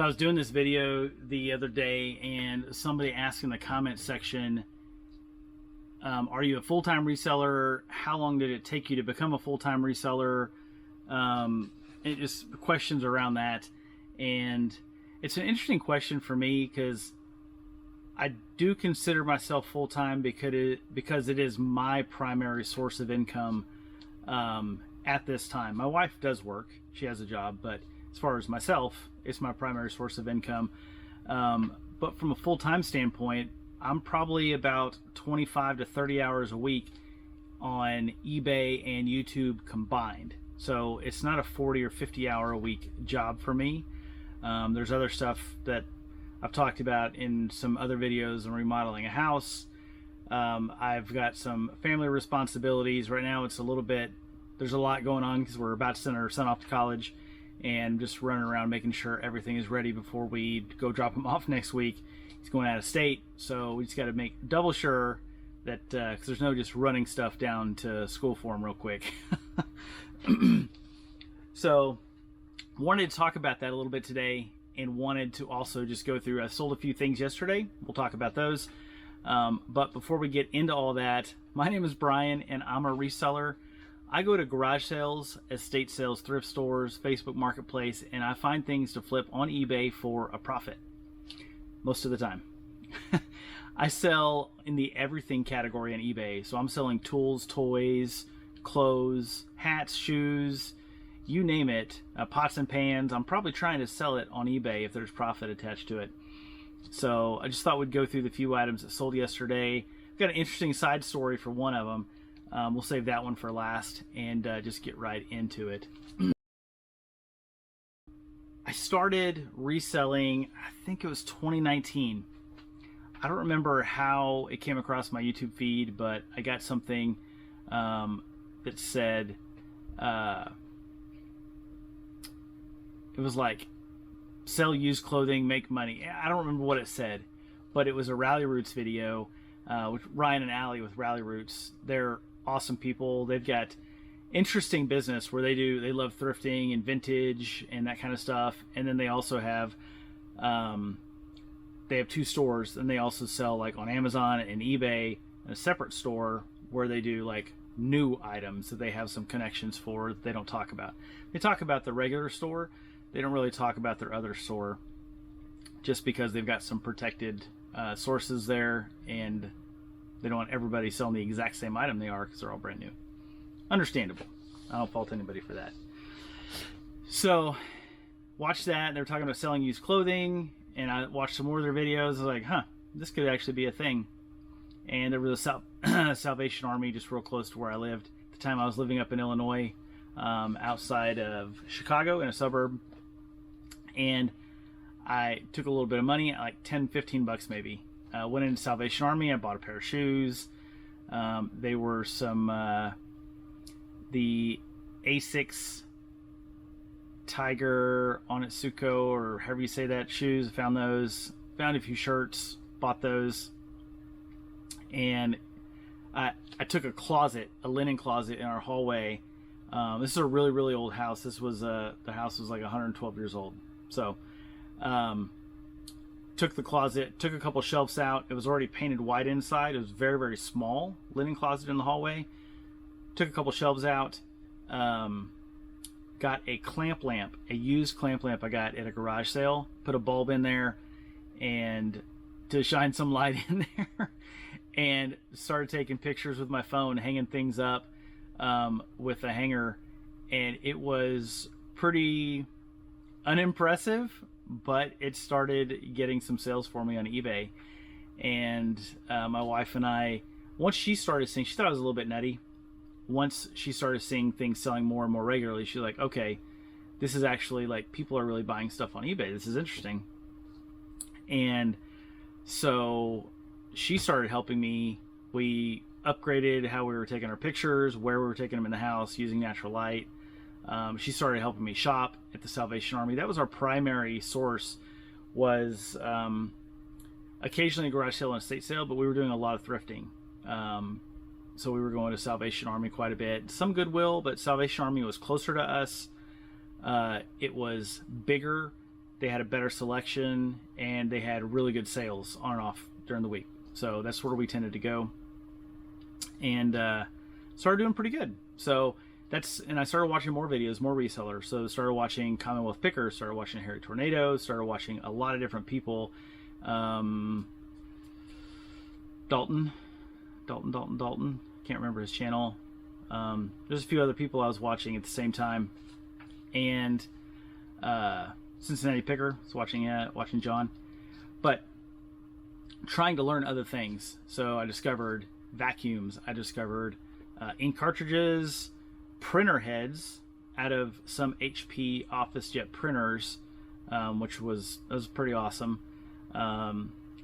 I was doing this video the other day and somebody asked in the comment section, are you a full-time reseller? How long did it take you to become a full-time reseller? It just questions around that. And it's an interesting question for me because I do consider myself full-time because it is my primary source of income at this time. My wife does work. She has a job, but as far as myself, it's my primary source of income. But from a full-time standpoint, I'm probably about 25 to 30 hours a week on eBay and YouTube combined. So it's not a 40 or 50 hour a week job for me. There's other stuff that I've talked about in some other videos on remodeling a house. I've got some family responsibilities. Right now it's a little bit, there's a lot going on because we're about to send our son off to college and just running around making sure everything is ready before we go drop him off next week. He's going out of state, so we just got to make double sure that, because there's no just running stuff down to school for him real quick. So wanted to talk about that a little bit today, and wanted to also just go through, I sold a few things yesterday. We'll talk about those. But before we get into all that, my name is Brian and I'm a reseller. I go to garage sales, estate sales, thrift stores, Facebook Marketplace, and I find things to flip on eBay for a profit. Most of the time. I sell in the everything category on eBay. So I'm selling tools, toys, clothes, hats, shoes, you name it, pots and pans. I'm probably trying to sell it on eBay if there's profit attached to it. So I just thought we'd go through the few items that sold yesterday. I've got an interesting side story for one of them. We'll save that one for last and just get right into it. I started reselling, I think it was 2019. I don't remember how it came across my YouTube feed, but I got something that said, it was like, sell used clothing, make money. I don't remember what it said, but it was a Rally Roots video with Ryan and Allie with Rally Roots. They're awesome people. They've got interesting business where they love thrifting and vintage and that kind of stuff. And then they also have they have two stores, and they also sell like on Amazon and eBay, and a separate store where they do like new items that they have some connections for that they don't talk about. They talk about the regular store. They don't really talk about their other store just because they've got some protected sources there, and they don't want everybody selling the exact same item they are because they're all brand new. Understandable. I don't fault anybody for that. So, watched that. They were talking about selling used clothing, and I watched some more of their videos. I was like, huh, this could actually be a thing. And there was a Salvation Army just real close to where I lived. At the time I was living up in Illinois, outside of Chicago in a suburb. And I took a little bit of money, like 10, 15 bucks maybe. Went into Salvation Army. I bought a pair of shoes. They were some the Asics Tiger Onitsuko, or however you say that, shoes. I found those. Found a few shirts. Bought those. And I took a closet, a linen closet in our hallway. This is a really, really old house. This was the house was like 112 years old. So took the closet, took a couple shelves out. It was already painted white inside. It was very, very small linen closet in the hallway. Took a couple shelves out. Got a clamp lamp, a used clamp lamp I got at a garage sale. Put a bulb in there and to shine some light in there. And started taking pictures with my phone, hanging things up with a hanger. And it was pretty unimpressive, but it started getting some sales for me on eBay. And my wife and I, once she started seeing, she thought I was a little bit nutty. Once she started seeing things selling more and more regularly, she's like, okay, this is actually like, people are really buying stuff on eBay. This is interesting. And so she started helping me. We upgraded how we were taking our pictures, where we were taking them in the house using natural light. She started helping me shop at the Salvation Army. That was our primary source, was occasionally a garage sale and estate sale, but we were doing a lot of thrifting. So we were going to Salvation Army quite a bit. Some Goodwill, but Salvation Army was closer to us. It was bigger they had a better selection, and they had really good sales on and off during the week. So that's where we tended to go, and started doing pretty good. So and I started watching more videos, more resellers. So started watching Commonwealth Pickers, started watching Harry Tornado, started watching a lot of different people. Dalton. Can't remember his channel. There's a few other people I was watching at the same time, and Cincinnati Picker, was watching John, but trying to learn other things. So I discovered vacuums. I discovered ink cartridges, printer heads out of some HP OfficeJet printers, which was pretty awesome.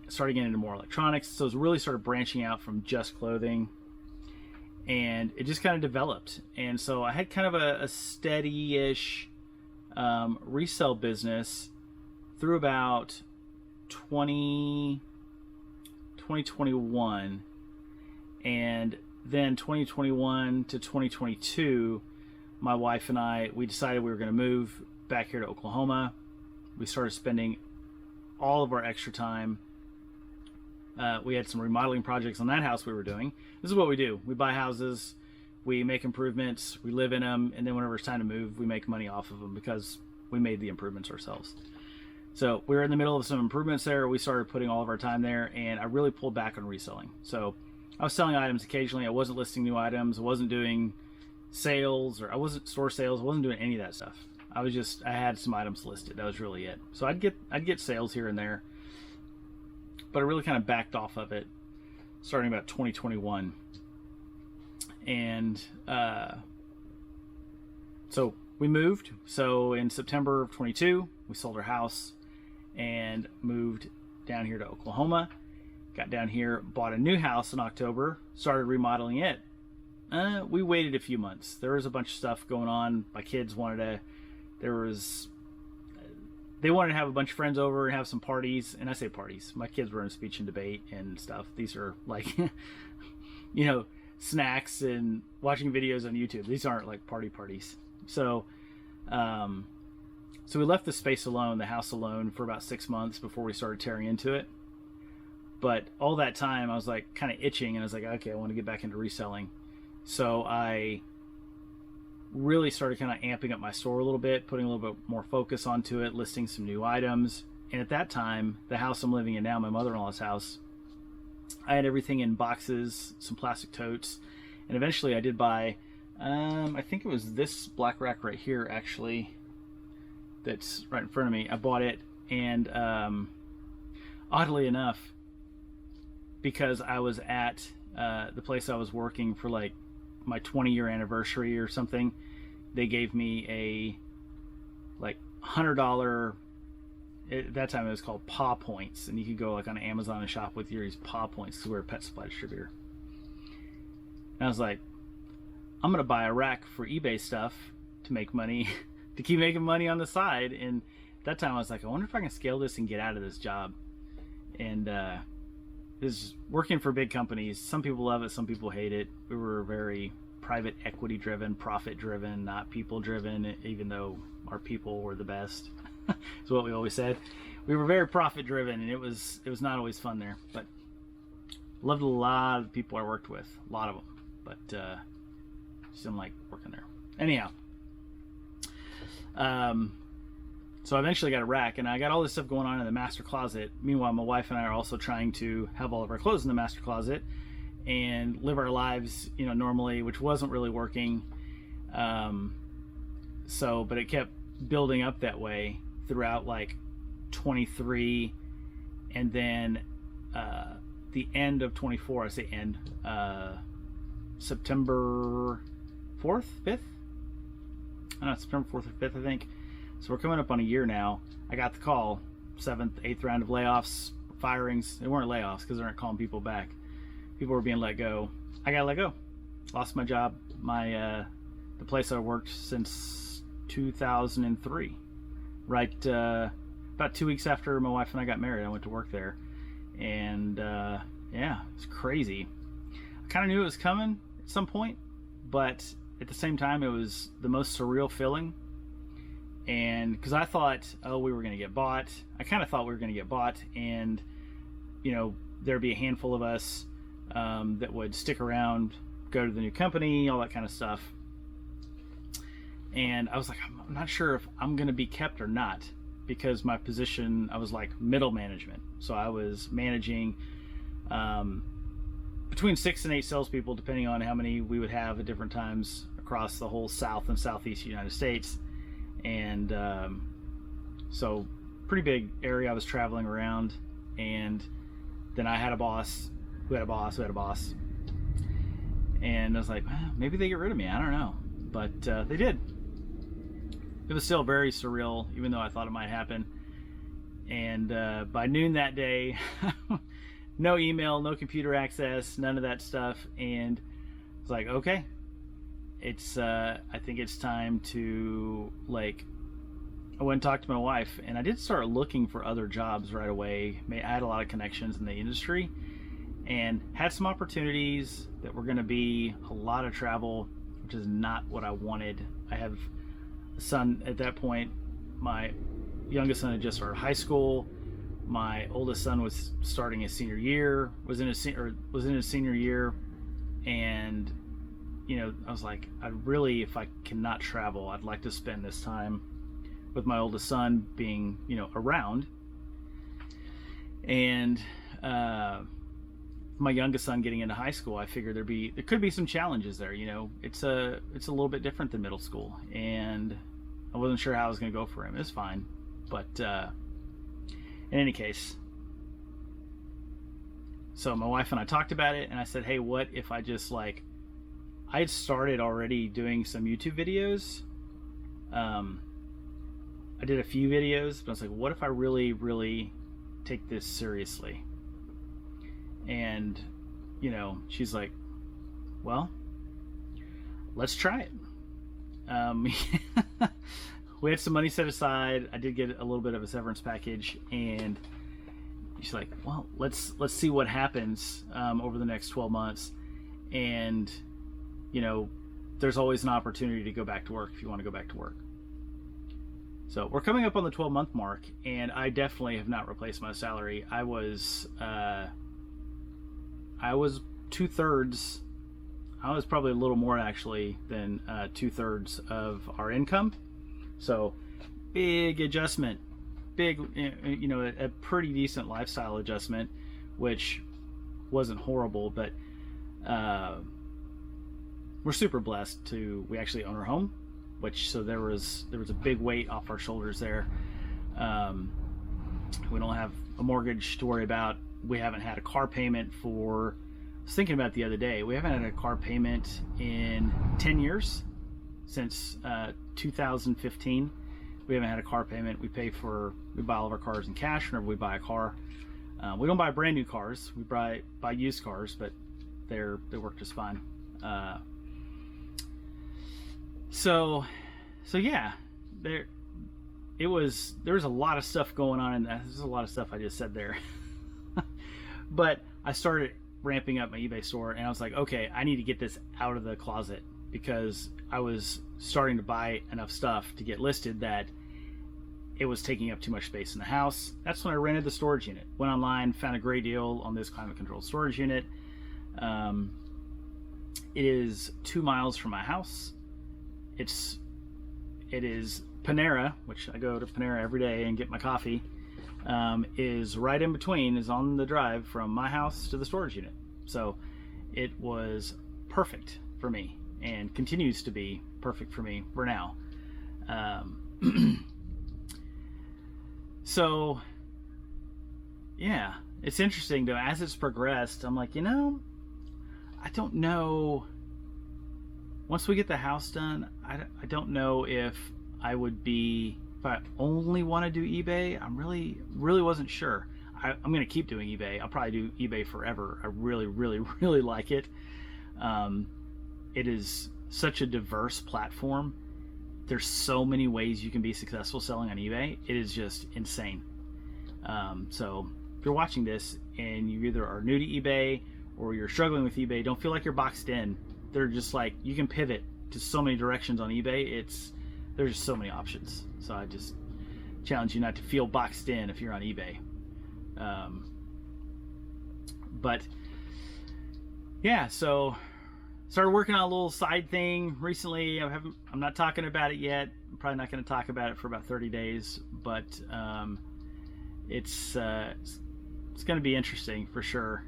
Started getting into more electronics, so it really started branching out from just clothing, and it just kind of developed. And so I had kind of a steady-ish resale business through about 2021, and then 2021 to 2022, my wife and we decided we were going to move back here to Oklahoma. We started spending all of our extra time. We had some remodeling projects on that house we were doing. This is what we do. We buy houses, we make improvements, we live in them, and then whenever it's time to move, we make money off of them because we made the improvements ourselves. So we were in the middle of some improvements there. We started putting all of our time there, and I really pulled back on reselling. So I was selling items occasionally. I wasn't listing new items. I wasn't doing sales, or I wasn't store sales. I wasn't doing any of that stuff. I had some items listed. That was really it. So I'd get sales here and there, but I really kind of backed off of it starting about 2021. And so we moved. So in September of 22, we sold our house and moved down here to Oklahoma. Got down here, bought a new house in October, started remodeling it. We waited a few months. There was a bunch of stuff going on. My kids wanted to have a bunch of friends over and have some parties. And I say parties, my kids were in speech and debate and stuff. These are like, snacks and watching videos on YouTube. These aren't like parties. So we left the space alone, the house alone, for about 6 months before we started tearing into it. But all that time I was like kind of itching, and I was like, okay, I want to get back into reselling. So I really started kind of amping up my store a little bit, putting a little bit more focus onto it, listing some new items. And at that time, the house I'm living in now, my mother-in-law's house, I had everything in boxes, some plastic totes, and eventually I did buy, I think it was this black rack right here, actually, that's right in front of me. I bought it, and oddly enough, because I was at the place I was working for like my 20-year anniversary or something, they gave me a like $100, at that time it was called Paw Points, and you could go like on Amazon and shop with your Paw Points because we're a pet supply distributor. And I was like, I'm gonna buy a rack for eBay stuff to make money, to keep making money on the side. And at that time I was like, I wonder if I can scale this and get out of this job. And is working for big companies. Some people love it, some people hate it. We were very private equity driven, profit driven, not people driven, even though our people were the best. Is what we always said. We were very profit driven, and it was not always fun there. But loved a lot of the people I worked with, a lot of them. But just didn't like working there. Anyhow, so I eventually got a rack, and I got all this stuff going on in the master closet. Meanwhile, my wife and I are also trying to have all of our clothes in the master closet and live our lives, normally, which wasn't really working. But it kept building up that way throughout like 23, and then the end of 24. I say end, September 4th, 5th. I don't know, September 4th or 5th, I think. So we're coming up on a year now. I got the call, 7th, 8th round of layoffs, firings. They weren't layoffs because they aren't calling people back. People were being let go. I got let go. Lost my job. The place I worked since 2003. Right, about 2 weeks after my wife and I got married, I went to work there. And yeah, it's crazy. I kind of knew it was coming at some point, but at the same time, it was the most surreal feeling. And because I thought, oh, we were going to get bought. I kind of thought we were going to get bought, and there'd be a handful of us that would stick around, go to the new company, all that kind of stuff. And I was like, I'm not sure if I'm going to be kept or not, because my position, I was like middle management. So I was managing between 6 and 8 salespeople, depending on how many we would have at different times across the whole South and Southeast United States. And so pretty big area I was traveling around. And then I had a boss who had a boss who had a boss. And I was like, maybe they get rid of me. I don't know. But they did. It was still very surreal, even though I thought it might happen. And by noon that day, no email, no computer access, none of that stuff. And it's like, okay, it's I think it's time to, like, I went and talked to my wife, and I did start looking for other jobs right away. I had a lot of connections in the industry and had some opportunities that were going to be a lot of travel, which is not what I wanted. I have a son at that point. My youngest son had just started high school. My oldest son was starting his senior year, was in his senior year, and I was like, I really, if I cannot travel, I'd like to spend this time with my oldest son being, around, and my youngest son getting into high school. I figured there could be some challenges there. It's a little bit different than middle school, and I wasn't sure how I was going to go for him. It's fine, but in any case, so my wife and I talked about it, and I said, hey, what if I just, like, I had started already doing some YouTube videos. I did a few videos, but I was like, what if I really, really take this seriously? And, she's like, well, let's try it. We had some money set aside. I did get a little bit of a severance package, and she's like, well, let's see what happens over the next 12 months. And, there's always an opportunity to go back to work if you want to go back to work. So we're coming up on the 12-month mark, and I definitely have not replaced my salary. I was 2/3. I was probably a little more actually than 2/3 of our income. So big adjustment, a pretty decent lifestyle adjustment, which wasn't horrible, but we're super blessed we actually own our home, so there was a big weight off our shoulders there. We don't have a mortgage to worry about. We haven't had a car payment I was thinking about it the other day, we haven't had a car payment in 10 years, since 2015. We haven't had a car payment. We buy all of our cars in cash whenever we buy a car. We don't buy brand new cars. We buy used cars, but they work just fine. So yeah, there was a lot of stuff going on, and there's a lot of stuff I just said there. But I started ramping up my eBay store, and I was like, okay, I need to get this out of the closet, because I was starting to buy enough stuff to get listed that it was taking up too much space in the house. That's when I rented the storage unit. Went online, found a great deal on this climate controlled storage unit. It is 2 miles from my house. It is Panera, which I go to Panera every day and get my coffee, is right in between, is on the drive from my house to the storage unit. So it was perfect for me, and continues to be perfect for me for now. So yeah, it's interesting though, as it's progressed, I'm like, I don't know, once we get the house done, I don't know if I only want to do eBay. I'm really wasn't sure. I'm going to keep doing eBay. I'll probably do eBay forever. I really, really, really like it. It is such a diverse platform. There's so many ways you can be successful selling on eBay. It is just insane. So if you're watching this and you either are new to eBay or you're struggling with eBay, don't feel like you're boxed in. They're just like, you can pivot to so many directions on eBay. It's there's just so many options. So I just challenge you not to feel boxed in if you're on eBay. But yeah, so started working on a little side thing recently. I'm not talking about it yet. I'm probably not going to talk about it for about 30 days, but it's going to be interesting for sure.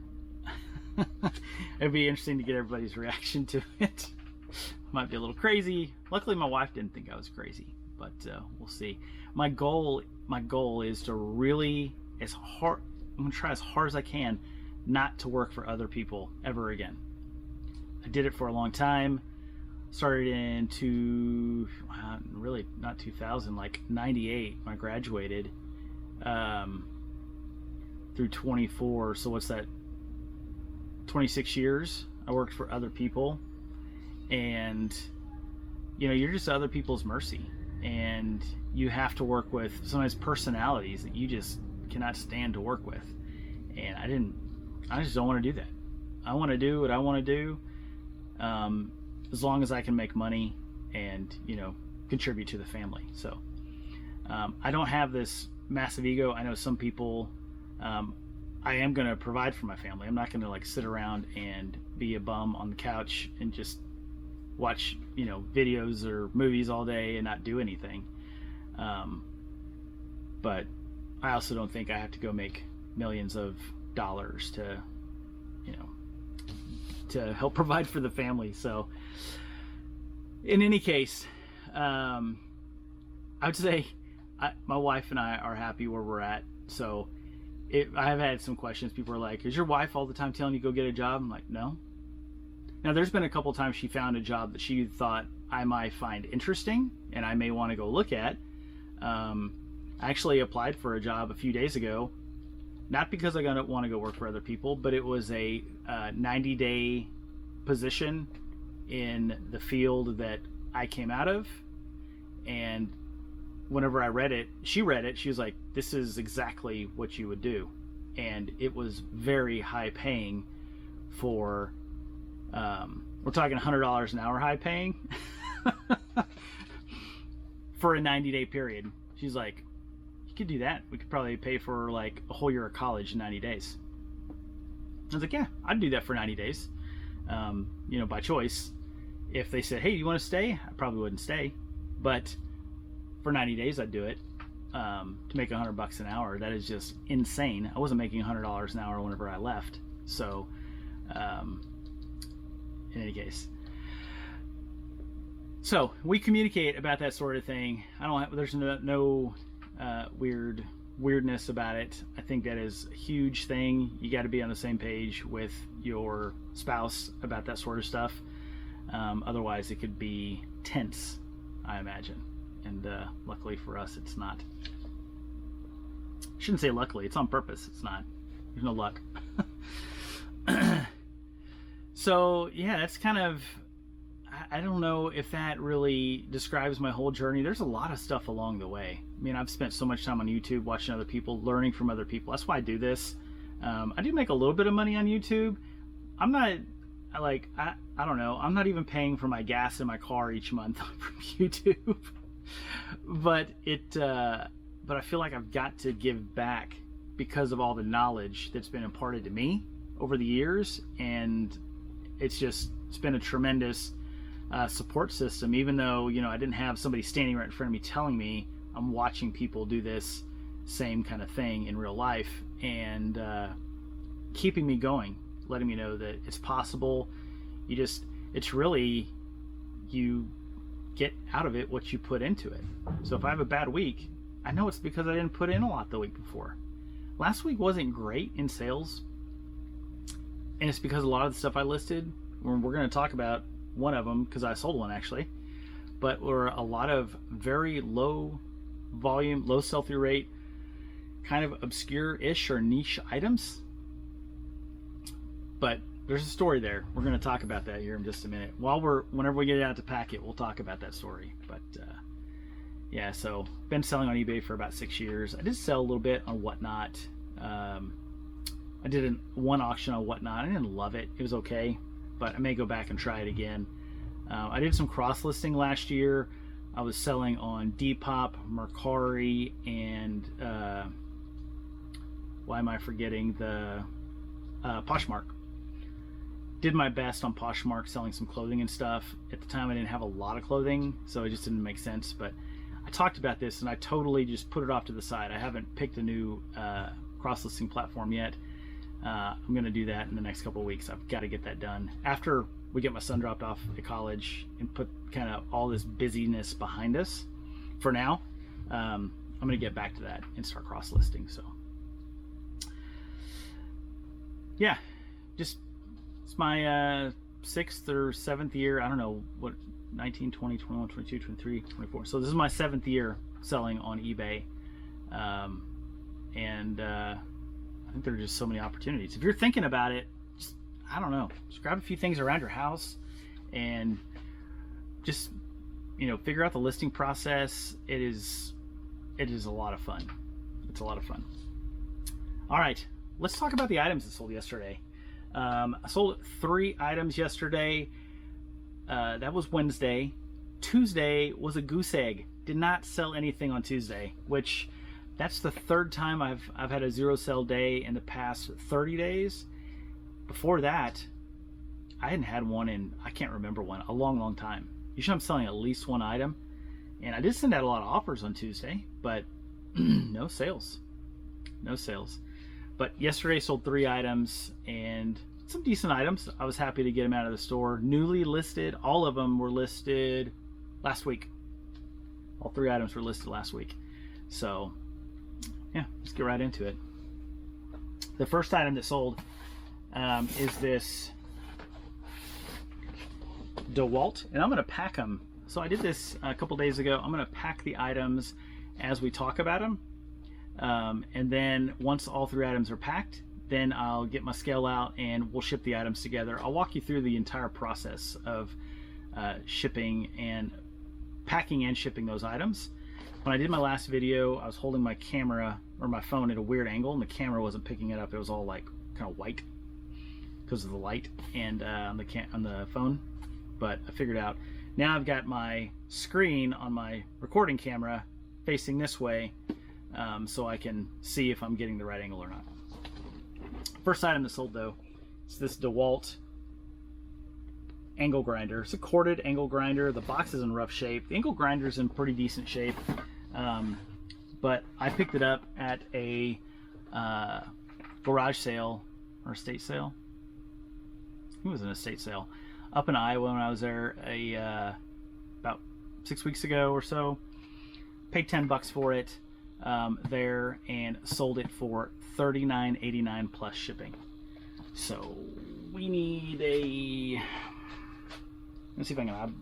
It'd be interesting to get everybody's reaction to it. Might be a little crazy. Luckily, my wife didn't think I was crazy, but we'll see. My goal is to really, I'm going to try as hard as I can not to work for other people ever again. I did it for a long time. Started in really not 2000, like 98 when I graduated, through 24. So what's that? 26 years I worked for other people, and you're just other people's mercy, and you have to work with sometimes personalities that you just cannot stand to work with. And I just don't want to do that. I want to do what I want to do, as long as I can make money and contribute to the family. So I don't have this massive ego. I know some people. I am going to provide for my family. I'm not going to like sit around and be a bum on the couch and just watch videos or movies all day and not do anything. But I also don't think I have to go make millions of dollars to to help provide for the family. So in any case, I would say my wife and I are happy where we're at. So I have had some questions. People are like, is your wife all the time telling you go get a job? I'm like, no. Now, there's been a couple times she found a job that she thought I might find interesting and I may want to go look at. I actually applied for a job a few days ago, not because I want to go work for other people, but it was a 90-day position in the field that I came out of. And whenever I read it, she was like, this is exactly what you would do. And it was very high paying for, we're talking $100 an hour high paying for a 90-day period. She's like, you could do that. We could probably pay for like a whole year of college in 90 days. I was like, yeah, I'd do that for 90 days. By choice. If they said, hey, do you want to stay? I probably wouldn't stay, but for 90 days, I'd do it. To make $100 an hour, that is just insane. I wasn't making $100 an hour whenever I left. So, in any case, so we communicate about that sort of thing. There's no weirdness about it. I think that is a huge thing. You got to be on the same page with your spouse about that sort of stuff. Otherwise, it could be tense, I imagine. And luckily for us, it's not. I shouldn't say luckily. It's on purpose. It's not. There's no luck. So, yeah, that's kind of... I don't know if that really describes my whole journey. There's a lot of stuff along the way. I mean, I've spent so much time on YouTube watching other people, learning from other people. That's why I do this. I do make a little bit of money on YouTube. I'm not... I don't know. I'm not even paying for my gas in my car each month from YouTube. But I feel like I've got to give back because of all the knowledge that's been imparted to me over the years, and it's been a tremendous support system. Even though I didn't have somebody standing right in front of me telling me, I'm watching people do this same kind of thing in real life, and keeping me going, letting me know that it's possible. It's really, you get out of it what you put into it. So if I have a bad week, I know it's because I didn't put in a lot the week before. Last week wasn't great in sales, and it's because a lot of the stuff I listed, we're going to talk about one of them because I sold one actually, but were a lot of very low volume, low sell-through rate, kind of obscure-ish or niche items. But there's a story there. We're going to talk about that here in just a minute. Whenever we get it out to pack it, we'll talk about that story. But yeah, so been selling on eBay for about 6 years. I did sell a little bit on Whatnot. I did one auction on Whatnot. I didn't love it. It was okay, but I may go back and try it again. I did some cross listing last year. I was selling on Depop, Mercari, and why am I forgetting the Poshmark. Did my best on Poshmark selling some clothing and stuff. At the time I didn't have a lot of clothing, so it just didn't make sense, but I talked about this and I totally just put it off to the side. I haven't picked a new cross-listing platform yet. I'm going to do that in the next couple of weeks. I've got to get that done after we get my son dropped off at college and put kind of all this busyness behind us for now. I'm going to get back to that and start cross-listing. So yeah, just it's my 6th or 7th year. I don't know what, 19, 20, 21, 22, 23, 24. So this is my 7th year selling on eBay. And I think there are just so many opportunities. If you're thinking about it, just, I don't know, just grab a few things around your house and just, figure out the listing process. It is a lot of fun. It's a lot of fun. All right, let's talk about the items that sold yesterday. I sold 3 items yesterday. That was Wednesday. Tuesday was a goose egg. Did not sell anything on Tuesday, which that's the 3rd time I've had a 0 sell day in the past 30 days. Before that, I hadn't had one in, I can't remember one, a long time. Usually I'm selling at least 1 item, and I did send out a lot of offers on Tuesday, but no sales. No sales. But yesterday sold 3 items and some decent items. I was happy to get them out of the store. Newly listed, all of them were listed last week. All 3 items were listed last week. So yeah, let's get right into it. The first item that sold is this DeWalt, and I'm going to pack them. So I did this a couple days ago. I'm going to pack the items as we talk about them. And then once all 3 items are packed, then I'll get my scale out and we'll ship the items together. I'll walk you through the entire process of shipping and packing and shipping those items. When I did my last video, I was holding my camera or my phone at a weird angle, and the camera wasn't picking it up. It was all like kind of white because of the light and on the phone. But I figured out now I've got my screen on my recording camera facing this way, so I can see if I'm getting the right angle or not. First item that sold though is this DeWalt angle grinder. It's a corded angle grinder. The box is in rough shape. The angle grinder is in pretty decent shape, but I picked it up at a garage sale or estate sale. It was an estate sale up in Iowa when I was there about 6 weeks ago or so. Paid $10 for it there and sold it for $39.89 plus shipping. So we need a, let's see if I can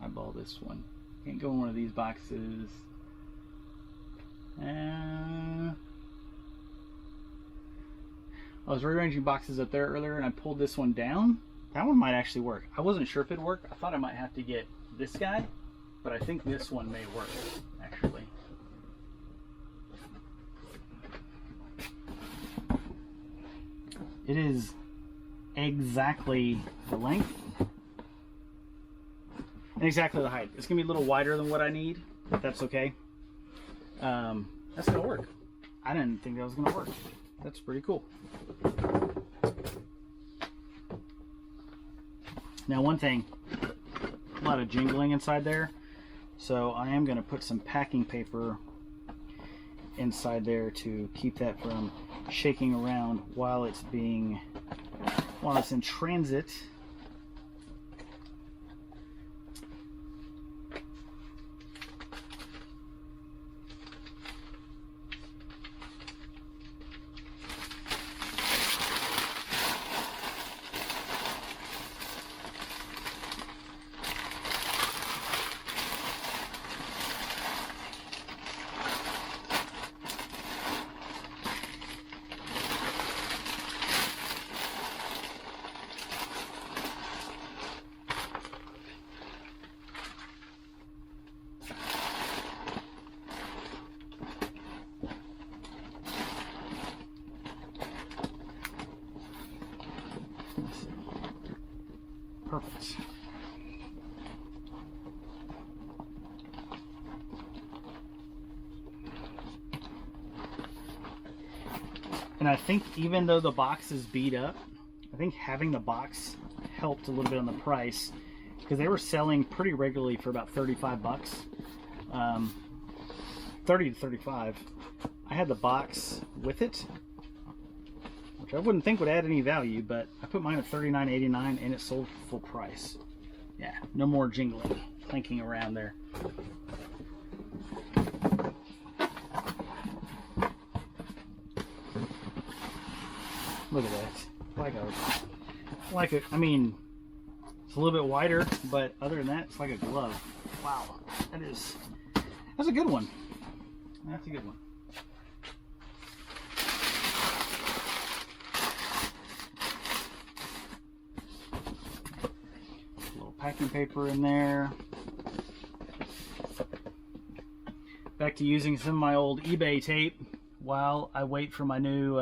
eyeball this one. Can't go in one of these boxes. I was rearranging boxes up there earlier and I pulled this one down. That one might actually work. I wasn't sure if it'd work. I thought I might have to get this guy, but I think this one may work actually. It is exactly the length and exactly the height. It's gonna be a little wider than what I need, but that's okay. That's gonna work. I didn't think that was gonna work. That's pretty cool. Now one thing, a lot of jingling inside there, so I am gonna put some packing paper inside there to keep that from shaking around while it's in transit. Perfect. And I think even though the box is beat up, I think having the box helped a little bit on the price, because they were selling pretty regularly for about 35 bucks. 30 to 35. I had the box with it, which I wouldn't think would add any value, but I put mine at $39.89 and it sold for full price. Yeah, no more jingling, clanking around there. Look at that. I mean, it's a little bit wider, but other than that, it's like a glove. Wow, that's a good one. That's a good one. A little packing paper in there. Back to using some of my old eBay tape while I wait for my new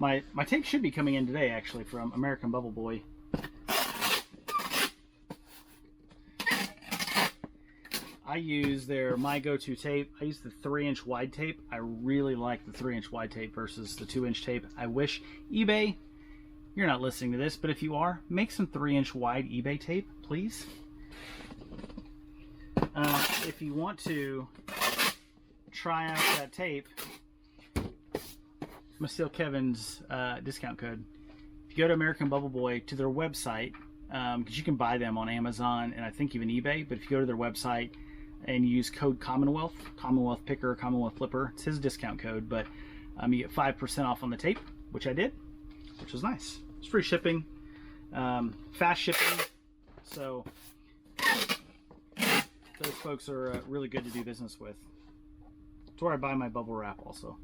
my tape should be coming in today, actually, from American Bubble Boy. I use their My Go-To tape. I use the 3-inch wide tape. I really like the 3-inch wide tape versus the 2-inch tape. I wish eBay, you're not listening to this, but if you are, make some 3-inch wide eBay tape, please. If you want to try out that tape, I'm gonna steal Kevin's discount code. If you go to American Bubble Boy, to their website, because you can buy them on Amazon and I think even eBay, but if you go to their website and use code Commonwealth Picker, Commonwealth Flipper, it's his discount code, but you get 5% off on the tape, which I did, which was nice. It's free shipping, fast shipping, so those folks are really good to do business with. It's where I buy my bubble wrap also.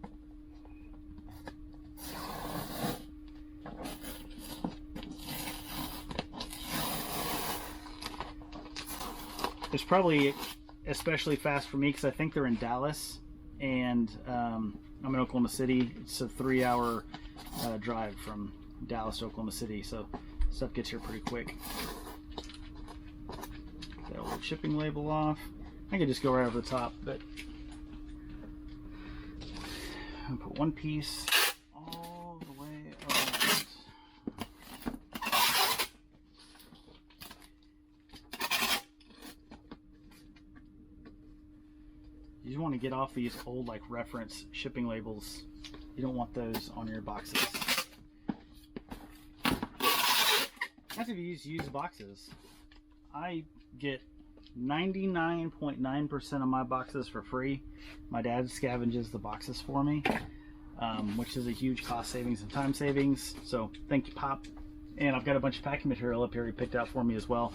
It's probably especially fast for me because I think they're in Dallas and I'm in Oklahoma City. It's a 3-hour drive from Dallas to Oklahoma City, so stuff gets here pretty quick. Get that old shipping label off. I could just go right over the top, but I'm gonna put one piece all the way around. You just want to get off these old like reference shipping labels. You don't want those on your boxes. That's if you use used boxes. I get 99.9% of my boxes for free. My dad scavenges the boxes for me, which is a huge cost savings and time savings. So thank you, Pop. And I've got a bunch of packing material up here he picked out for me as well.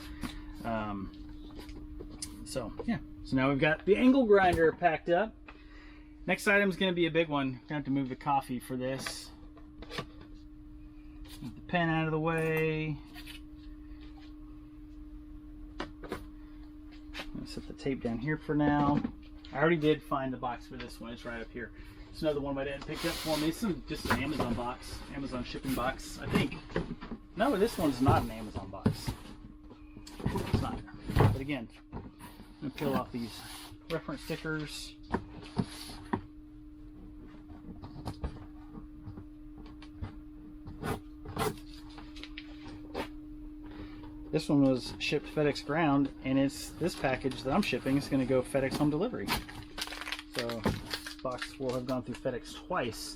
So yeah. So now we've got the angle grinder packed up. Next item is going to be a big one. Gonna have to move the coffee for this. Get the pen out of the way. I'm gonna set the tape down here for now. I already did find the box for this one. It's right up here. It's another one my dad picked up for me. It's just an Amazon box, Amazon shipping box, I think. No, this one's not an Amazon box. It's not. But again, I'm gonna peel off these reference stickers. This one was shipped FedEx ground, and it's this package that I'm shipping is going to go FedEx home delivery. So this box will have gone through FedEx twice.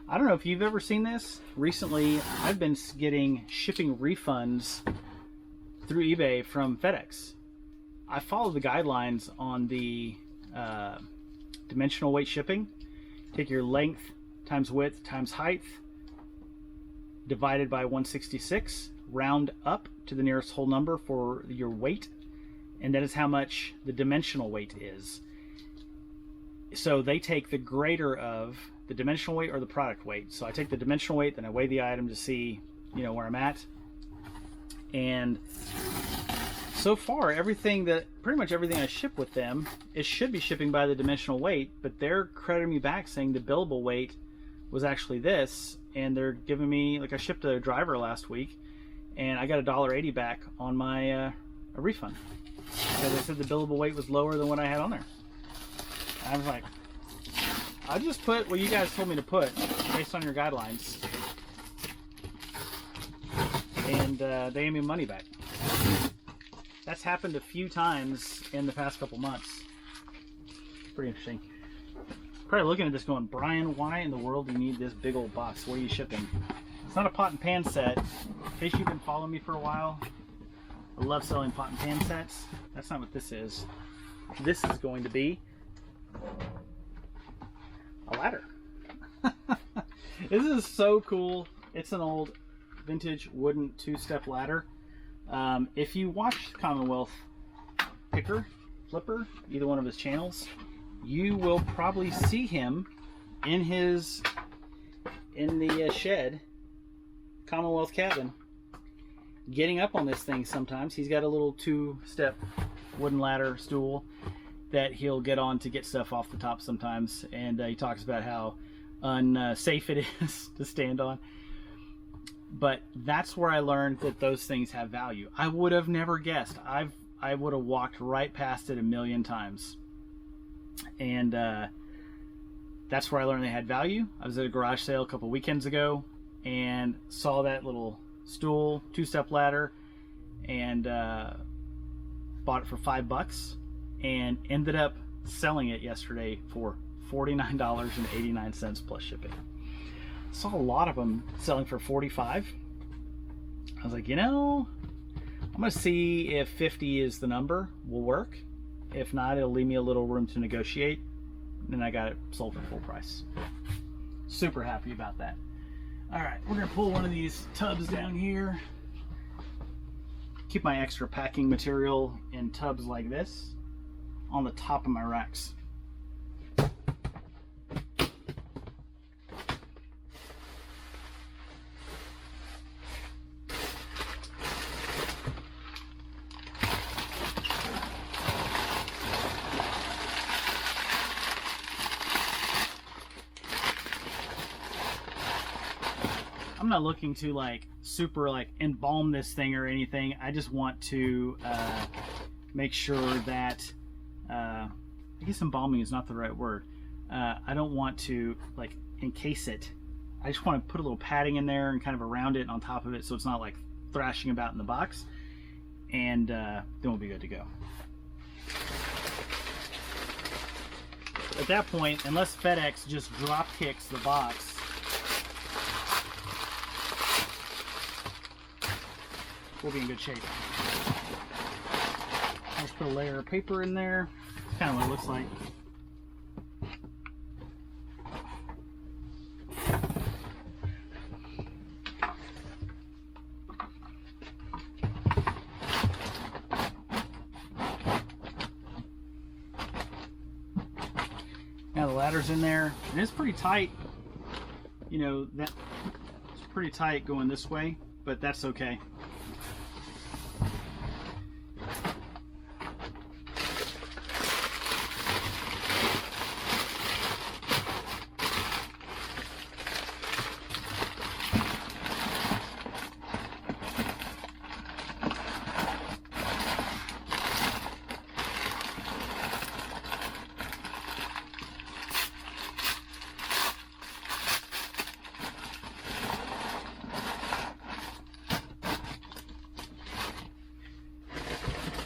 I don't know if you've ever seen this. Recently, I've been getting shipping refunds through eBay from FedEx. I follow the guidelines on the dimensional weight shipping. Take your length times width times height divided by 166. Round up to the nearest whole number for your weight, and that is how much the dimensional weight is. So they take the greater of the dimensional weight or the product weight. So I take the dimensional weight, then I weigh the item to see, where I'm at. And so far, pretty much everything I ship with them, it should be shipping by the dimensional weight, but they're crediting me back saying the billable weight was actually this, and they're giving me, like I shipped a driver last week, and I got $1.80 back on my a refund because they said the billable weight was lower than what I had on there. I was like, I just put what you guys told me to put based on your guidelines. And they gave me money back. That's happened a few times in the past couple months. Pretty interesting. Probably looking at this going, Brian, why in the world do you need this big old box? What are you shipping? It's not a pot and pan set. In case you've been following me for a while, I love selling pot and pan sets. That's not what this is. This is going to be a ladder. This is so cool. It's an old vintage wooden two-step ladder. If you watch Commonwealth Flipper, either one of his channels, you will probably see him in the shed, Commonwealth cabin, getting up on this thing sometimes. He's got a little two-step wooden ladder stool that he'll get on to get stuff off the top sometimes, and he talks about how unsafe it is to stand on. But that's where I learned that those things have value. I would have never guessed. I would have walked right past it a million times. And that's where I learned they had value. I was at a garage sale a couple weekends ago and saw that little stool, two-step ladder, and bought it for $5 and ended up selling it yesterday for $49.89 plus shipping. Saw a lot of them selling for $45. I was like, you know, I'm gonna see if 50 is the number, will work. If not, it'll leave me a little room to negotiate. And I got it sold for full price. Super happy about that. All right, we're gonna pull one of these tubs down here. Keep my extra packing material in tubs like this on the top of my racks. I'm not looking to like super like embalm this thing or anything. I just want to make sure that I guess embalming is not the right word. I don't want to like encase it. I just want to put a little padding in there and kind of around it and on top of it so it's not like thrashing about in the box, and then we'll be good to go. At that point, unless FedEx just drop kicks the box, we'll be in good shape. I'll just put a layer of paper in there. That's kind of what it looks like. Now the ladder's in there. It is pretty tight. You know, that it's pretty tight going this way, but that's okay.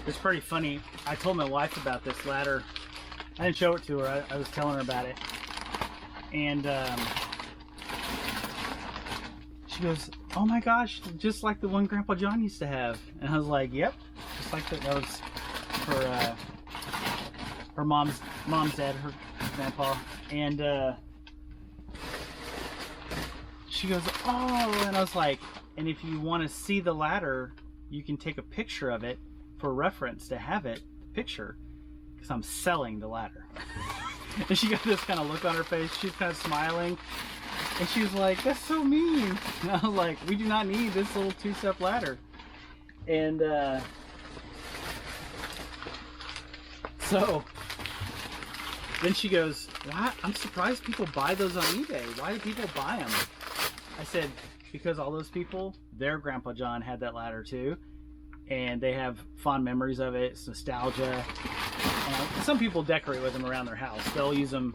It's pretty funny. I told my wife about this ladder. I didn't show it to her. I was telling her about it. And she goes, oh my gosh, just like the one Grandpa John used to have. And I was like, yep. Just like that. That was for her mom's dad, her grandpa. And she goes, oh. And I was like, and if you want to see the ladder, you can take a picture of it for reference to have it picture, because I'm selling the ladder. And she got this kind of look on her face. She's kind of smiling, and she was like, that's so mean. And I was like, we do not need this little two-step ladder. And so then she goes, what? I'm surprised people buy those on eBay. Why do people buy them? I said, because all those people, their Grandpa John had that ladder too, and they have fond memories of it. It's nostalgia. Some people decorate with them around their house. They'll use them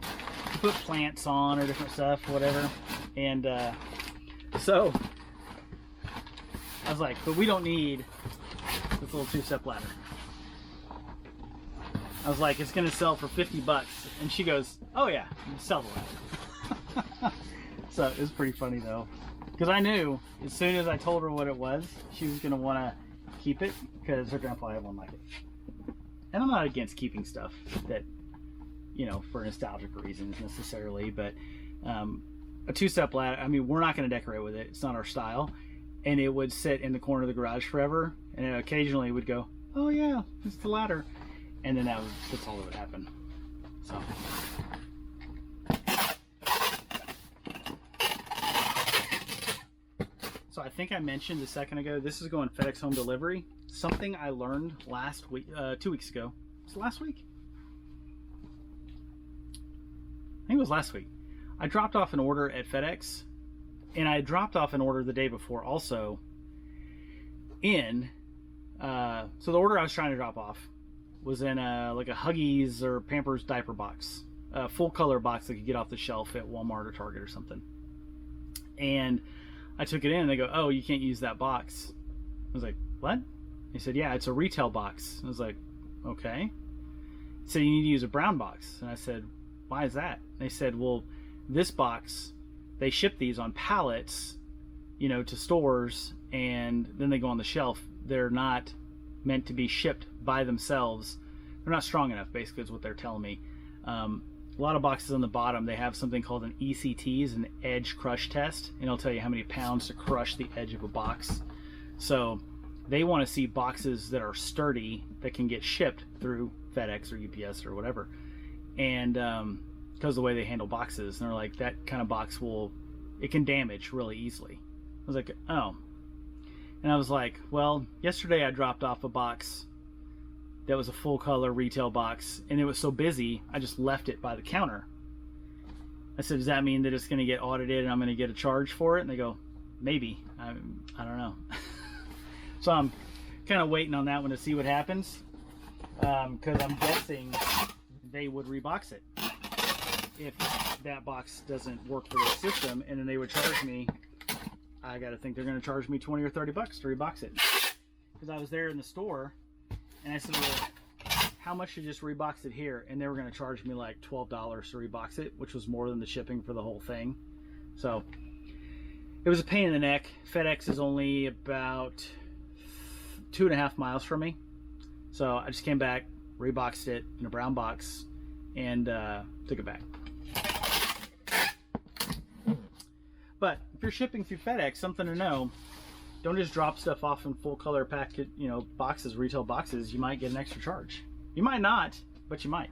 to put plants on or different stuff, whatever. And so I was like, but we don't need this little 2-step ladder. I was like, it's gonna sell for $50. And she goes, oh yeah, sell the ladder. So it was pretty funny though, because I knew as soon as I told her what it was, she was gonna want to keep it because her grandpa had one like it. And I'm not against keeping stuff that, you know, for nostalgic reasons necessarily, but a 2-step ladder, I mean, we're not going to decorate with it. It's not our style. And it would sit in the corner of the garage forever, and it occasionally would go, oh yeah, it's the ladder. And then that's all that would happen. So. So I think I mentioned a second ago, this is going FedEx home delivery. Something I learned last week, 2 weeks ago. Was it last week? I think it was last week. I dropped off an order at FedEx, and I dropped off an order the day before also in, so the order I was trying to drop off was in like a Huggies or Pampers diaper box, a full color box that you could get off the shelf at Walmart or Target or something. And I took it in and they go, oh, you can't use that box. I was like, what? They said, yeah, it's a retail box. I was like, okay. So you need to use a brown box. And I said, why is that? They said, well, this box, they ship these on pallets, you know, to stores, and then they go on the shelf. They're not meant to be shipped by themselves. They're not strong enough, basically, is what they're telling me. A lot of boxes on the bottom, they have something called an ECT, an edge crush test, and it'll tell you how many pounds to crush the edge of a box. So they want to see boxes that are sturdy, that can get shipped through FedEx or UPS or whatever. And because of the way they handle boxes, and they're like, that kind of box it can damage really easily. I was like, oh. And I was like, well, yesterday I dropped off a box that was a full color retail box, and it was so busy, I just left it by the counter. I said, does that mean that it's going to get audited and I'm going to get a charge for it? And they go, maybe. I don't know. So I'm kind of waiting on that one to see what happens, because I'm guessing they would rebox it if that box doesn't work for the system, and then they would charge me. I got to think they're going to charge me $20 or $30 to rebox it, because I was there in the store and I said, well, how much to just rebox it here? And they were going to charge me like $12 to rebox it, which was more than the shipping for the whole thing. So it was a pain in the neck. FedEx is only about 2.5 miles from me, so I just came back, reboxed it in a brown box, and took it back. But if you're shipping through FedEx, something to know: don't just drop stuff off in full color packet, you know, boxes, retail boxes. You might get an extra charge. You might not, but you might.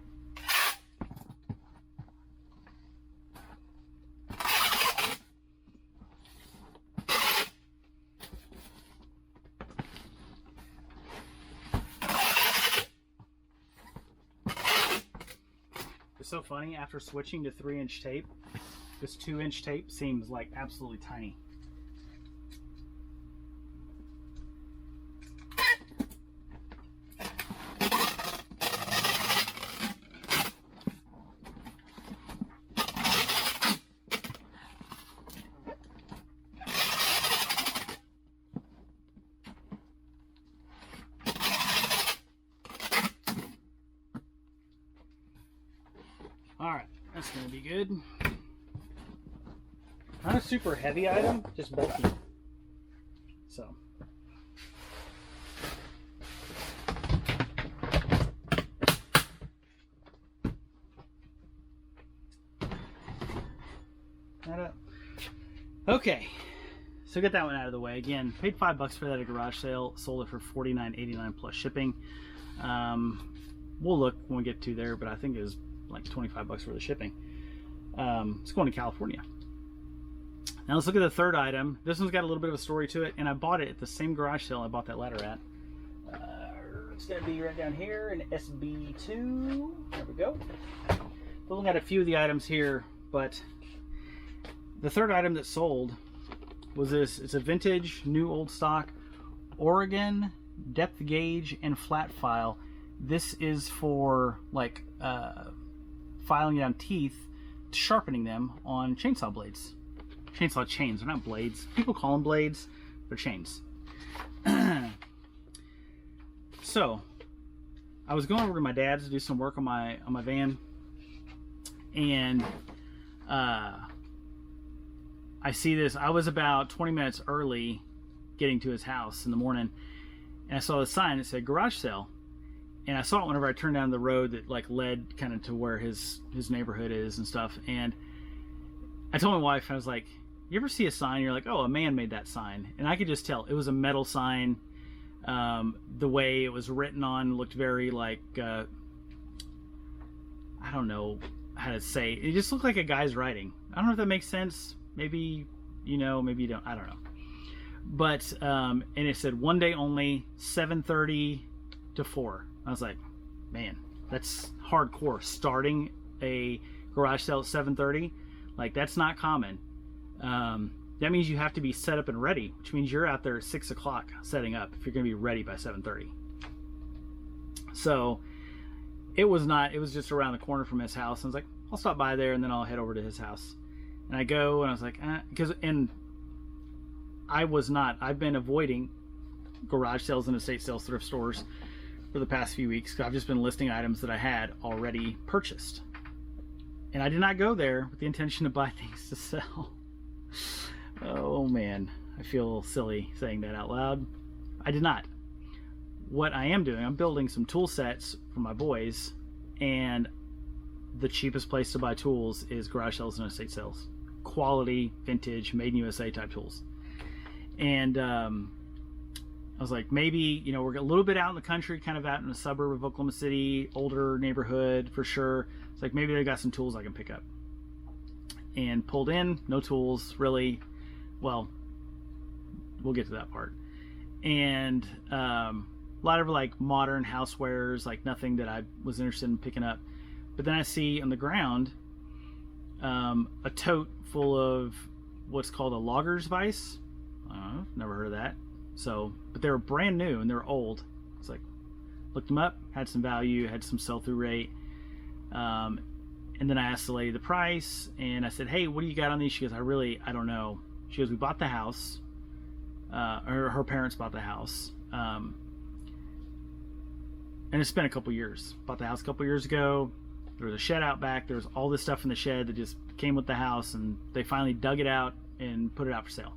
It's so funny, after switching to 3-inch tape, this 2-inch tape seems like absolutely tiny. Alright, that's going to be good. Not a super heavy item, just bulky. So. Okay, so get that one out of the way. Again, paid $5 for that at a garage sale, sold it for $49.89 plus shipping. We'll look when we get to there, but I think it was like $25 for the shipping. It's going to California. Now let's look at the third item. This one's got a little bit of a story to it, and I bought it at the same garage sale I bought that ladder at. It's going to be right down here in SB2. There we go. Looking at a few of the items here, but the third item that sold was this. It's a vintage, new old stock, Oregon depth gauge and flat file. This is for like filing down teeth sharpening them on chainsaw blades. Chainsaw chains, they're not blades. People call them blades, they're chains. So I was going over to my dad's to do some work on my van, and I see this. I was about 20 minutes early getting to his house in the morning, and I saw the sign that said garage sale. And I saw it whenever I turned down the road that like led kind of to where his neighborhood is and stuff. And I told my wife, I was like, you ever see a sign, you're like, oh, a man made that sign? And I could just tell it was a metal sign. The way it was written on looked very like, I don't know how to say. It just looked like a guy's writing. I don't know if that makes sense. Maybe you know, maybe you don't. I don't know. But and it said one day only, 7:30 to 4. I was like, man, that's hardcore. Starting a garage sale at 7:30, like that's not common. That means you have to be set up and ready, which means you're out there at 6 o'clock setting up if you're going to be ready by 7:30. So it was not. It was just around the corner from his house. I was like, I'll stop by there and then I'll head over to his house. And I go and I was like, I've been avoiding garage sales and estate sales, thrift stores for the past few weeks. I've just been listing items that I had already purchased, and I did not go there with the intention to buy things to sell. Oh man, I feel silly saying that out loud. I did not. What I am doing, I'm building some tool sets for my boys, and the cheapest place to buy tools is garage sales and estate sales. Quality, vintage, made in USA type tools. And I was like, maybe, you know, we're a little bit out in the country, kind of out in a suburb of Oklahoma City, older neighborhood for sure. It's like, maybe they got some tools I can pick up. And pulled in, no tools, really. Well, we'll get to that part. And a lot of like modern housewares, like nothing that I was interested in picking up. But then I see on the ground a tote full of what's called a logger's vise. Never heard of that. So, but they were brand new and they were old. It's like, looked them up, had some value, had some sell-through rate. And then I asked the lady the price, and I said, hey, what do you got on these? She goes, I don't know. She goes, we bought the house, or her parents bought the house. And it's been a couple years. Bought the house a couple years ago. There was a shed out back. There was all this stuff in the shed that just came with the house, and they finally dug it out and put it out for sale.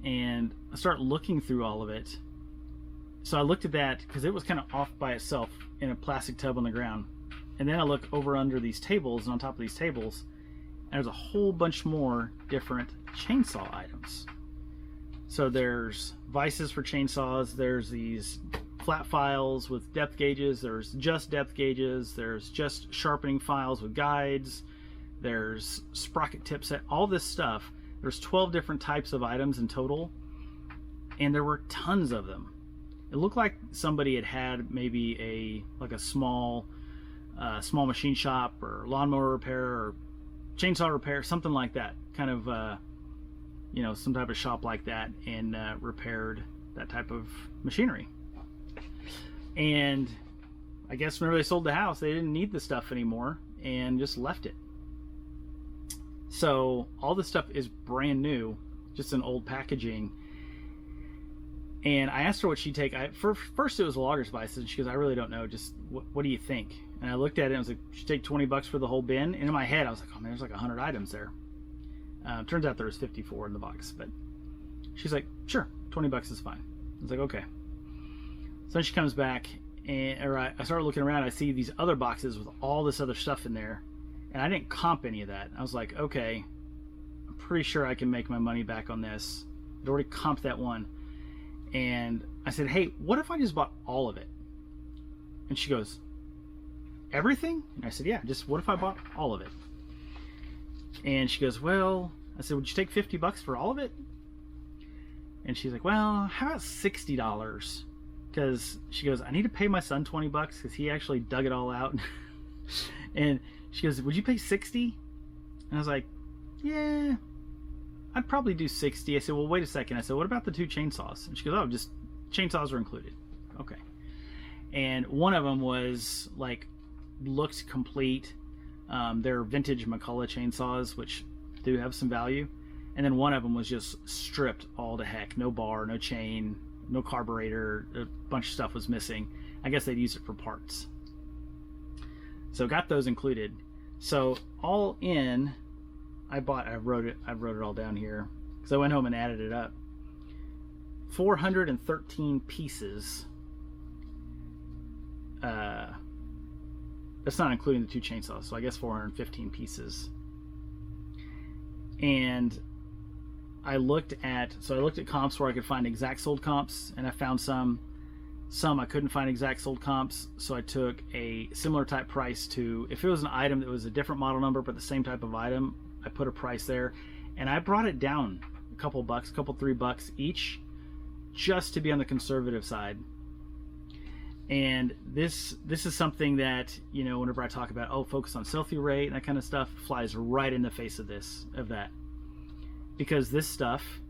And I started looking through all of it. So I looked at that because it was kind of off by itself in a plastic tub on the ground. And then I look over under these tables and on top of these tables, and there's a whole bunch more different chainsaw items. So there's vices for chainsaws, there's these flat files with depth gauges, there's just depth gauges, there's just sharpening files with guides, there's sprocket tip set, all this stuff. There's 12 different types of items in total, and there were tons of them. It looked like somebody had maybe a small machine shop or lawnmower repair or chainsaw repair, something like that. Kind of, some type of shop like that, and repaired that type of machinery. And I guess whenever they sold the house, they didn't need the stuff anymore and just left it. So all this stuff is brand new, just in old packaging. And I asked her what she'd take. First it was a logger's vice, and she goes, I really don't know. Just what do you think? And I looked at it and I was like, she'd take $20 for the whole bin. And in my head, I was like, oh man, there's like 100 items there. Turns out there was 54 in the box, but she's like, sure, $20 is fine. I was like, okay. So then she comes back, and I started looking around. I see these other boxes with all this other stuff in there, and I didn't comp any of that. I was like, okay, I'm pretty sure I can make my money back on this. I'd already comped that one. And I said, hey, what if I just bought all of it? And she goes, everything? And I said, yeah, just what if I bought all of it? And she goes, well, I said, would you take $50 for all of it? And she's like, well, how about $60? Because she goes, I need to pay my son $20 because he actually dug it all out. And she goes, would you pay $60? And I was like, yeah, I'd probably do $60. I said, well, wait a second. I said, what about the 2 chainsaws? And she goes, oh, just chainsaws are included. Okay. And one of them was like, looked complete. They're vintage McCullough chainsaws, which do have some value. And then one of them was just stripped all to heck. No bar, no chain, no carburetor. A bunch of stuff was missing. I guess they'd use it for parts. So got those included. So all in, I wrote it all down here because I went home and added it up. 413 pieces. That's not including the 2 chainsaws, so I guess 415 pieces. And I looked at comps where I could find exact sold comps, and I found some I couldn't find exact sold comps, so I took a similar type price to, if it was an item that was a different model number but the same type of item, I put a price there, and I brought it down a couple bucks, $3 each, just to be on the conservative side. And this is something that, you know, whenever I talk about, focus on sell-through rate and that kind of stuff, flies right in the face of that. Because this stuff,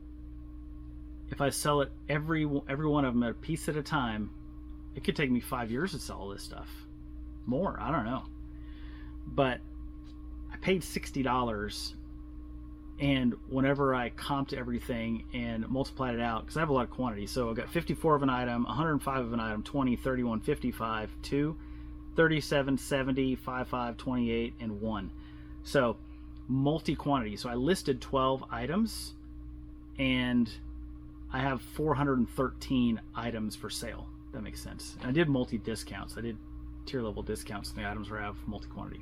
if I sell it every one of them a piece at a time, it could take me 5 years to sell all this stuff. More, I don't know. But I paid $60, and whenever I comped everything and multiplied it out, because I have a lot of quantity, so I got 54 of an item, 105 of an item, 20, 31, 55, 2, 37, 70, 55, 28, and 1. So multi-quantity. So I listed 12 items, and I have 413 items for sale. That makes sense. And I did multi-discounts. I did tier level discounts on the items where I have multi-quantity.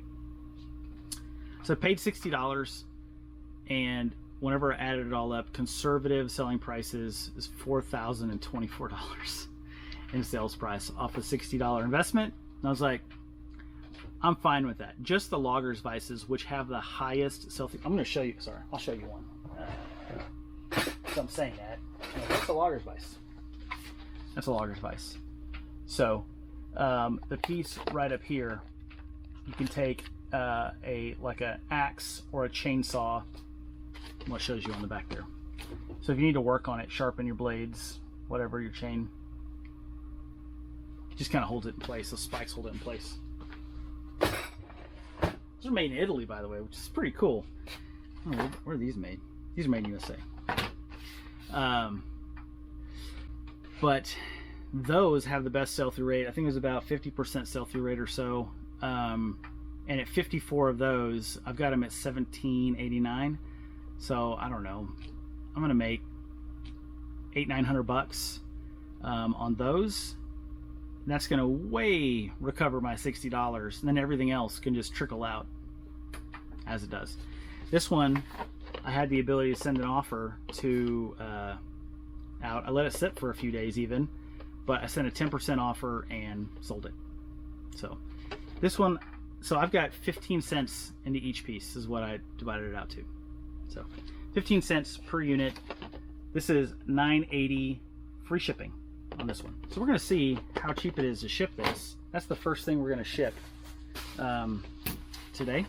So I paid $60, and whenever I added it all up, conservative selling prices is $4,024 in sales price off a $60 investment. And I was like, I'm fine with that. Just the Loggers vices, which have the highest sell-through. I'm going to show you. Sorry, I'll show you one. So I'm saying that. That's a Loggers vice. That's a Loggers vice. So the piece right up here, you can take like an axe or a chainsaw. What shows you on the back there. So if you need to work on it, sharpen your blades, whatever, your chain, it just kind of holds it in place. Those spikes hold it in place. These are made in Italy, by the way, which is pretty cool. Oh, where are these made? These are made in USA. But those have the best sell-through rate. I think it was about 50% sell-through rate or so. And at 54 of those, I've got them at $17.89. So I don't know. I'm gonna make $800-900 on those. And that's gonna way recover my $60, and then everything else can just trickle out as it does. This one, I had the ability to send an offer to out. I let it sit for a few days even, but I sent a 10% offer and sold it. So this one, so I've got 15 cents into each piece is what I divided it out to. So 15 cents per unit. This is $9.80 free shipping on this one. So we're going to see how cheap it is to ship this. That's the first thing we're going to ship today.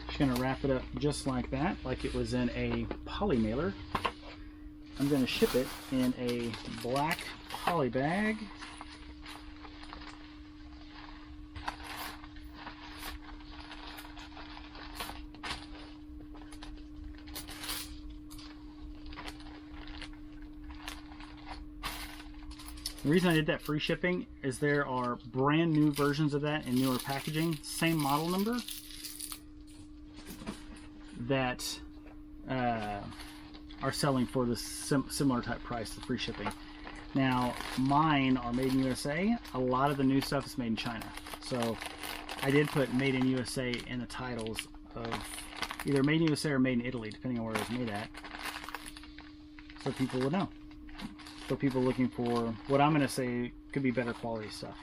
Just going to wrap it up just like that, like it was in a poly mailer. I'm going to ship it in a black poly bag. The reason I did that free shipping is there are brand new versions of that in newer packaging, same model number, that are selling for the similar type price, the free shipping. Now, mine are made in USA. A lot of the new stuff is made in China. So I did put made in USA in the titles of either made in USA or made in Italy, depending on where it was made at, so people would know. For people looking for what I'm going to say could be better quality stuff.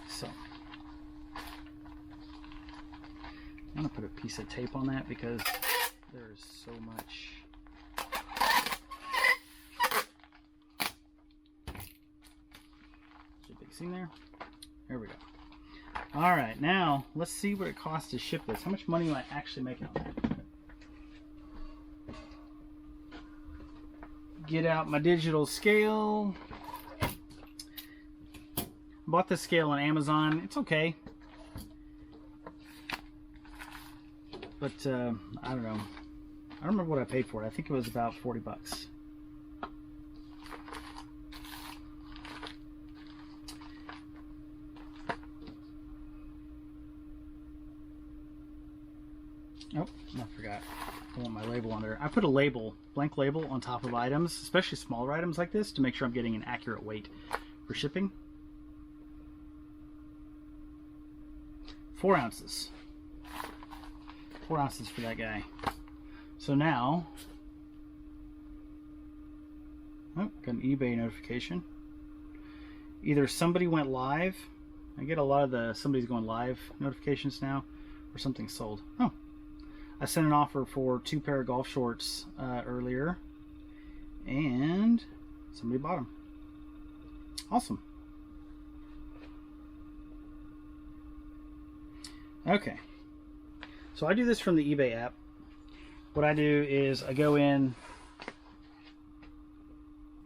So I'm going to put a piece of tape on that because there's so much. There's a big seam there. There we go. All right, now let's see what it costs to ship this. How much money am I actually making on that? get out my digital scale. Bought this scale on Amazon. It's okay. But I don't know. I don't remember what I paid for it. I think it was about 40 bucks. Oh, I forgot. I want my label on there. I put a label, blank label, on top of items, especially smaller items like this, to make sure I'm getting an accurate weight for shipping. 4 ounces. 4 ounces for that guy. So now, oh, got an eBay notification. Either somebody went live. I get a lot of the somebody's going live notifications now, or something sold. Oh. I sent an offer for 2 pair of golf shorts earlier, and somebody bought them. Awesome. Okay. So I do this from the eBay app. What I do is I go in,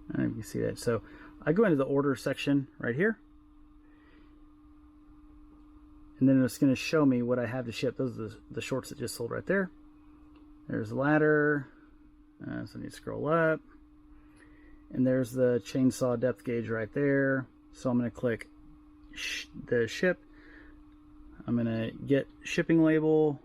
I don't know if you can see that. So I go into the order section right here, and then it's going to show me what I have to ship. Those are the shorts that just sold right there. There's the ladder, so I need to scroll up, and there's the chainsaw depth gauge right there. So I'm going to click the ship. I'm going to get shipping label.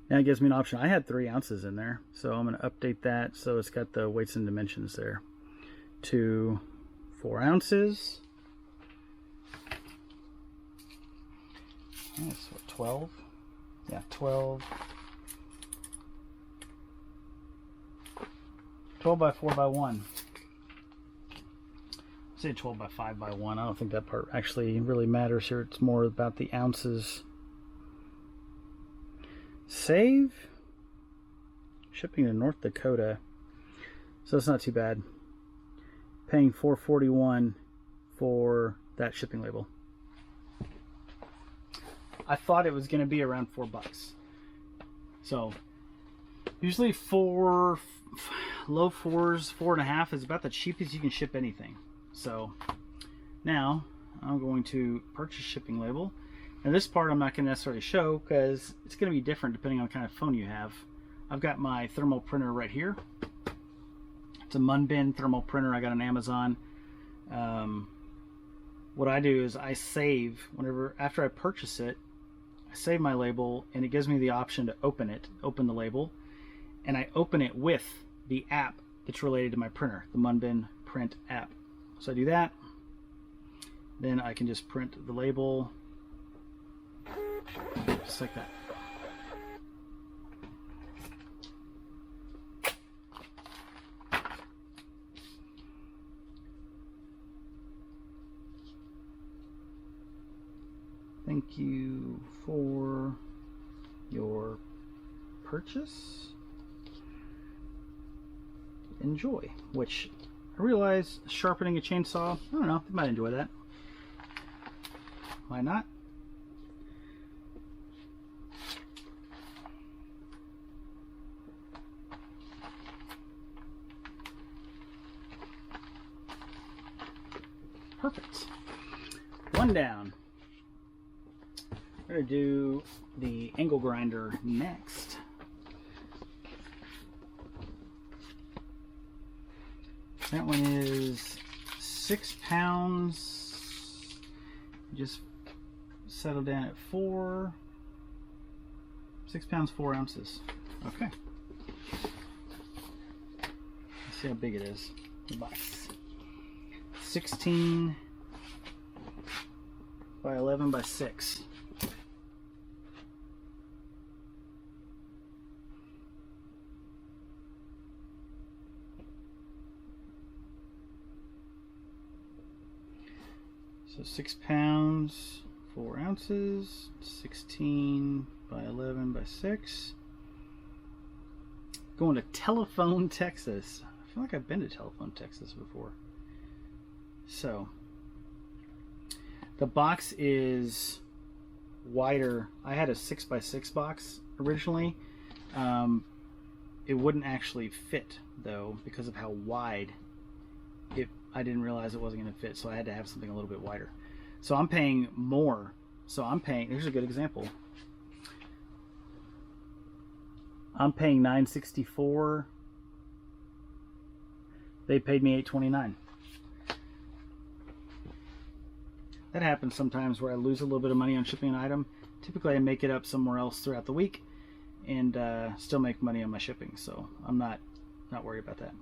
Now it gives me an option. I had 3 ounces in there, so I'm going to update that so it's got the weights and dimensions there to 4 ounces. That's what, 12? Yeah, 12. 12 by 4 by 1. I'd say 12 by 5 by 1. I don't think that part actually really matters here. It's more about the ounces. Save. Shipping to North Dakota. So it's not too bad. Paying $4.41 for that shipping label. I thought it was going to be around $4. So usually low 4s, 4.5 is about the cheapest you can ship anything. So now I'm going to purchase shipping label. Now this part I'm not going to necessarily show because it's going to be different depending on the kind of phone you have. I've got my thermal printer right here. It's a Munbin thermal printer I got on Amazon. What I do is I save after I purchase it. I save my label, and it gives me the option to open the label, and I open it with the app that's related to my printer, the Munbin print app. So I do that, then I can just print the label just like that. Thank you for your purchase. Enjoy. Which I realize sharpening a chainsaw, I don't know, they might enjoy that. Why not? Perfect. One down. We're going to do the angle grinder next. That one is 6 pounds. Just settle down at 6 pounds 4 ounces. Okay. Let's see how big it is. The box. 16 by 11 by 6. So 6 pounds 4 ounces, 16 by 11 by 6. Going to Telephone, Texas. I feel like I've been to Telephone, Texas before. So the box is wider. I had a 6 by 6 box originally. it wouldn't actually fit though because of how wide it. I didn't realize it wasn't going to fit, so I had to have something a little bit wider. So I'm paying more. So I'm paying, here's a good example. I'm paying $9.64. They paid me $8.29. That happens sometimes where I lose a little bit of money on shipping an item. Typically I make it up somewhere else throughout the week and still make money on my shipping. So I'm not worried about that.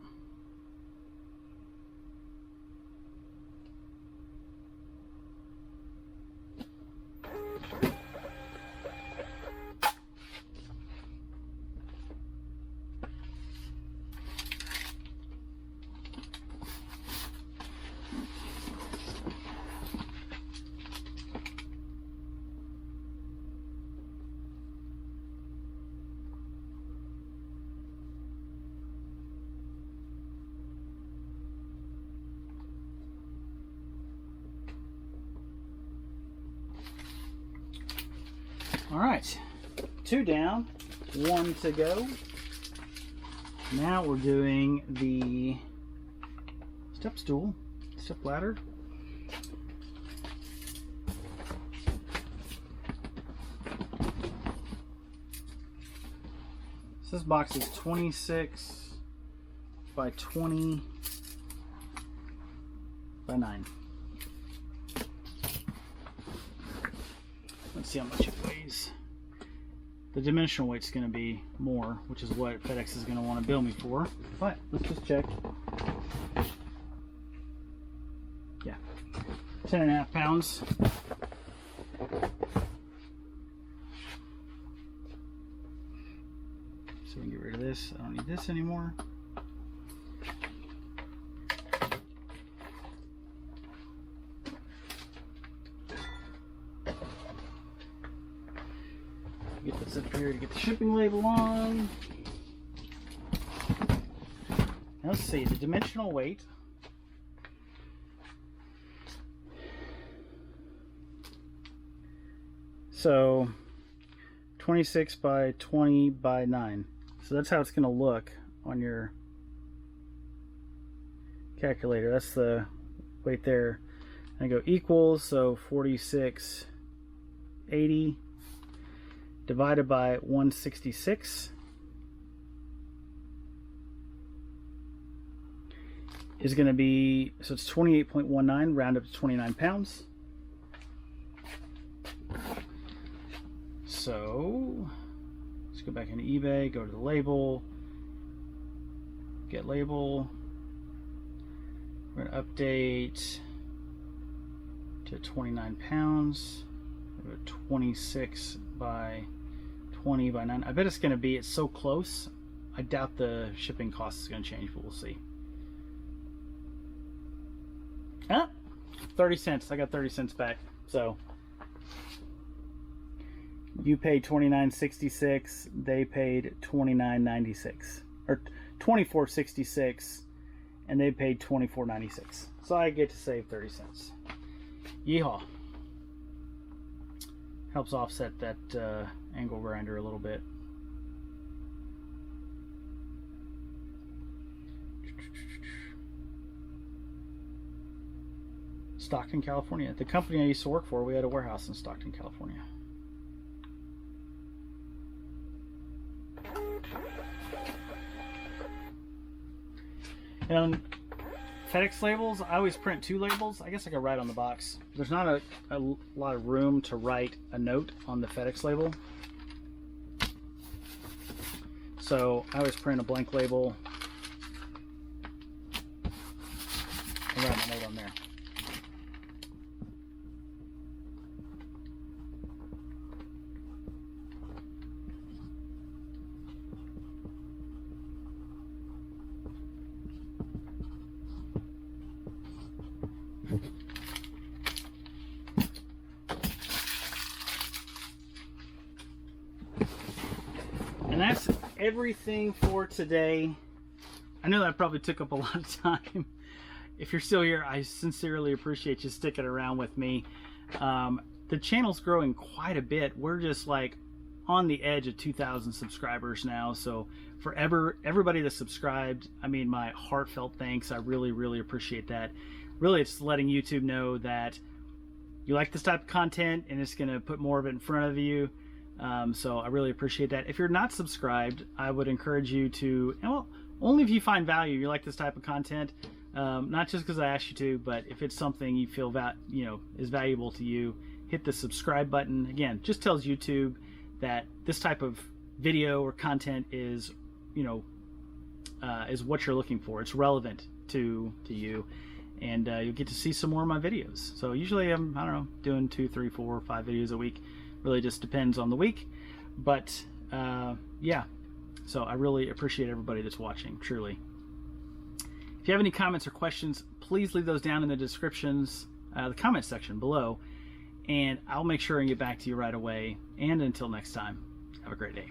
All right, 2 down, 1 to go. Now we're doing the step stool, step ladder. So this box is 26 by 20 by 9. Let's see how much it weighs. The dimensional weight's going to be more, which is what FedEx is going to want to bill me for. But let's just check. Yeah, 10.5 pounds. So we can get rid of this. I don't need this anymore. Get this up here to get the shipping label on. Now let's see the dimensional weight. So 26 by 20 by 9. So that's how it's going to look on your calculator. That's the weight there. And I go equals, so 4680 divided by 166 is going to be, so it's 28.19, round up to 29 pounds. So let's go back into eBay, go to the label, get label. We're going to update to 29 pounds. 26 by 20 by 9. I bet it's going to be, it's so close. I doubt the shipping cost is going to change, but we'll see. Ah, 30 cents. I got 30 cents back. So you paid $29.66. They paid $29.96 or $24.66, and they paid $24.96. So I get to save 30 cents. Yeehaw. Helps offset that angle grinder a little bit. Stockton, California. The company I used to work for, we had a warehouse in Stockton, California. And FedEx labels, I always print 2 labels. I guess I could write on the box. There's not a lot of room to write a note on the FedEx label. So I always print a blank label and write my note on there. And that's everything for today. I know that probably took up a lot of time. If you're still here, I sincerely appreciate you sticking around with me. The channel's growing quite a bit. We're just like on the edge of 2,000 subscribers now, so For everybody that's subscribed, I mean, my heartfelt thanks. I really, really appreciate that. Really, it's letting YouTube know that you like this type of content, and it's going to put more of it in front of you. So I really appreciate that. If you're not subscribed, I would encourage you to, well, only if you find value, you like this type of content, not just because I asked you to, but if it's something you feel is valuable to you, hit the subscribe button. Again, just tells YouTube that this type of video or content is, is what you're looking for. It's relevant to you, and you'll get to see some more of my videos. So usually I'm, I don't know, doing 2, 3, 4, 5 videos a week. Really just depends on the week, but yeah. So I really appreciate everybody that's watching, truly. If you have any comments or questions, please leave those down in the descriptions, the comment section below, and I'll make sure and get back to you right away. And until next time, have a great day.